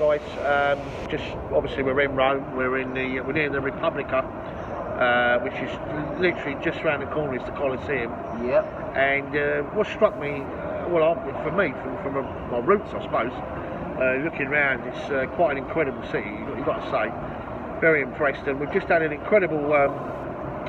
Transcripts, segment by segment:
guys. Just obviously we're in Rome. We're near the Repubblica, which is literally just around the corner is the Colosseum. Yep. And what struck me, for me, from my roots, I suppose, looking around, it's quite an incredible city. You've got to say, very impressed. And we've just had an incredible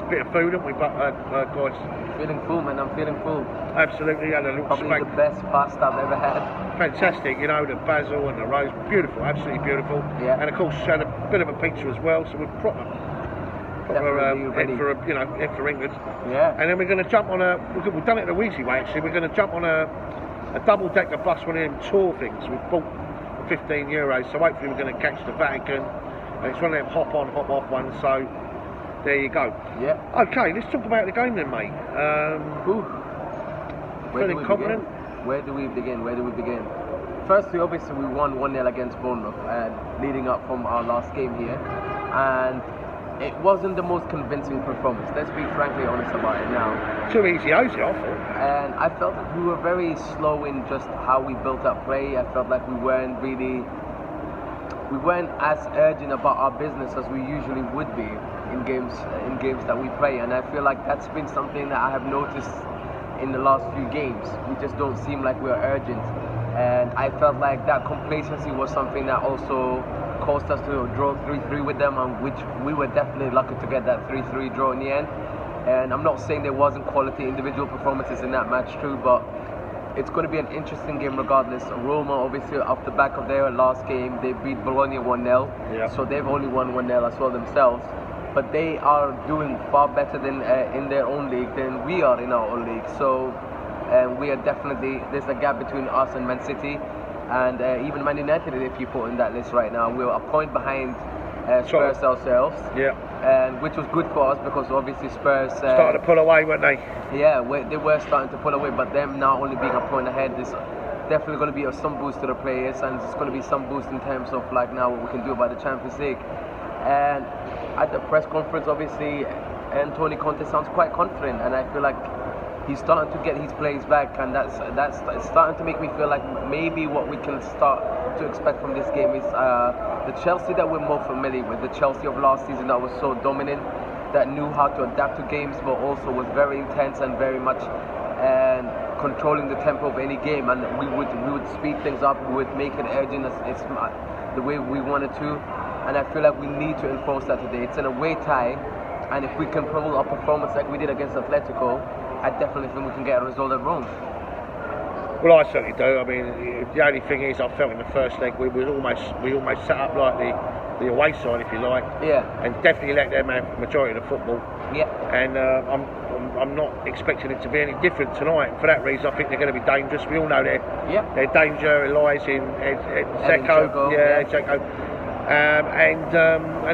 bit of food, haven't we, guys? Feeling full, man. I'm feeling full. Absolutely, had a little Probably the best pasta I've ever had. Fantastic, you know, the basil and the rose, beautiful, absolutely beautiful. Yeah. And of course, had a bit of a pizza as well, so we're proper head for England. Yeah. And then we're going to jump on we've done it the easy way actually. We're going to jump on a double-decker bus, one of them tour things. We've bought for €15, so hopefully we're going to catch the Vatican. And it's one of them hop-on, hop-off ones. So there you go. Yeah. Okay, let's talk about the game then, mate. Feeling confident? Where do we begin? Firstly, obviously, we won 1-0 against Bournemouth, leading up from our last game here, and it wasn't the most convincing performance. Let's be frankly honest about it now. Too easy, I thought. And I felt that we were very slow in just how we built up play. I felt like we weren't as urgent about our business as we usually would be in games that we play. And I feel like that's been something that I have noticed in the last few games. We just don't seem like we're urgent. And I felt like that complacency was something that also caused us to draw 3-3 with them, and which we were definitely lucky to get that 3-3 draw in the end. And I'm not saying there wasn't quality individual performances in that match too, but it's going to be an interesting game regardless. Roma, obviously, off the back of their last game, they beat Bologna 1-0, yeah. So they've only won 1-0 as well themselves. But they are doing far better than in their own league than we are in our own league. So we are definitely, there's a gap between us and Man City, and even Man United, if you put in that list right now. We're a point behind Spurs ourselves. Yeah. And which was good for us because obviously Spurs started to pull away, weren't they? Yeah, they were starting to pull away, but them now only being a point ahead is definitely going to be some boost to the players, and it's going to be some boost in terms of like now what we can do about the Champions League. And at the press conference, obviously, Antonio Kante sounds quite confident, and I feel like he's starting to get his players back, and that's starting to make me feel like maybe what we can start to expect from this game is the Chelsea that we're more familiar with, the Chelsea of last season that was so dominant, that knew how to adapt to games, but also was very intense and very much and controlling the tempo of any game, and we would speed things up, we would make it urgent it's the way we wanted to. And I feel like we need to enforce that today. It's an away tie, and if we can pull a performance like we did against Atletico, I definitely think we can get a result at Rome. Well, I certainly do. I mean, the only thing is, I felt in the first leg we almost set up like the away side, if you like. Yeah. And definitely let them have the majority of the football. Yeah. And I'm not expecting it to be any different tonight. For that reason, I think they're going to be dangerous. We all know their danger lies in Dzeko. Yeah, Dzeko. And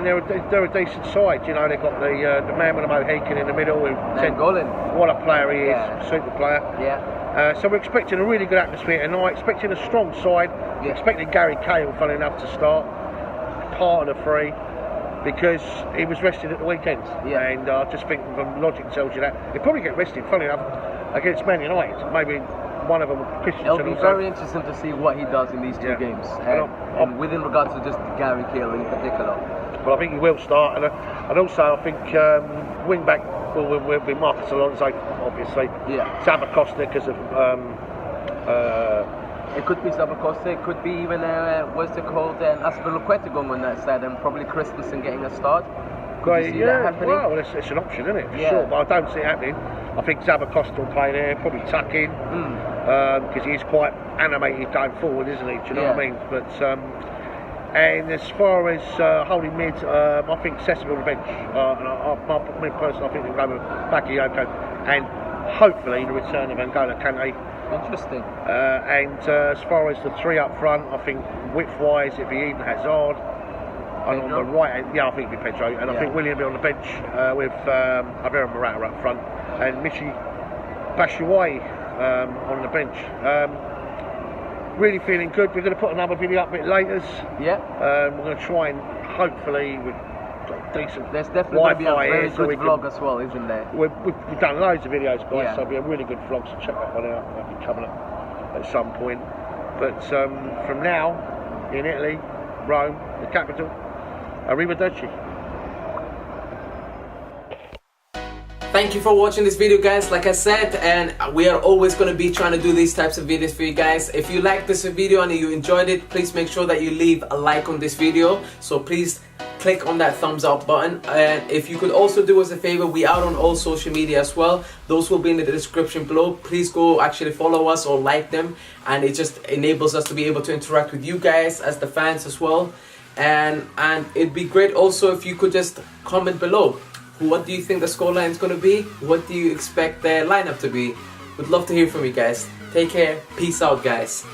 they're a decent side, you know. They've got the man with the Mohican in the middle. What a player he is, super player. Yeah. So we're expecting a really good atmosphere tonight. Expecting a strong side. Yeah. Expecting Gary Cahill, funny enough, to start part of the three because he was rested at the weekend. Yeah. And I just think from logic tells you that he'll probably get rested. Funny enough, against Man United, maybe. One of them, Christensen. It'll be very interesting to see what he does in these two games, and within regards to just Gary Cahill in particular. Well, I think he will start, and also I think wing back will be Marcus Alonso, obviously. Yeah. Zabacosta because of. It could be Zabacosta. It could be even what's it called? Azpilicueta going on that side, and probably Christensen getting a start. Could you see that happening? Well, it's an option, isn't it? For sure, but I don't see it happening. I think Zabacosta will play there, probably tuck in, because he's quite animated going forward, isn't he? Do you know what I mean? But and as far as holding mid, I think Sessegnon on the bench. Me personally, I think they'll go with Bakayoko, and hopefully the return of N'Golo Kante. Interesting. And as far as the three up front, I think width-wise it'd be Eden Hazard. And on the right end, I think it'd be Pedro, and I think William will be on the bench with Alvaro Morata up front and Michy Batshuayi on the bench. Really feeling good. We're going to put another video up a bit later. Yeah. We're going to try and hopefully with decent There's definitely going to be a very good vlog as well, isn't there? We've done loads of videos, guys, so it'll be a really good vlog, so check that one out. That'll be coming up at some point. But from now, in Italy, Rome, the capital. Arrivederci. Thank you for watching this video, guys. Like I said, and we are always going to be trying to do these types of videos for you guys. If you liked this video and you enjoyed it, please make sure that you leave a like on this video. So please click on that thumbs up button, and if you could also do us a favor, we are on all social media as well. Those will be in the description below. Please go actually follow us or like them, and it just enables us to be able to interact with you guys as the fans as well. And it'd be great also if you could just comment below. What do you think the scoreline is going to be? What do you expect the lineup to be? Would love to hear from you guys. Take care. Peace out, guys.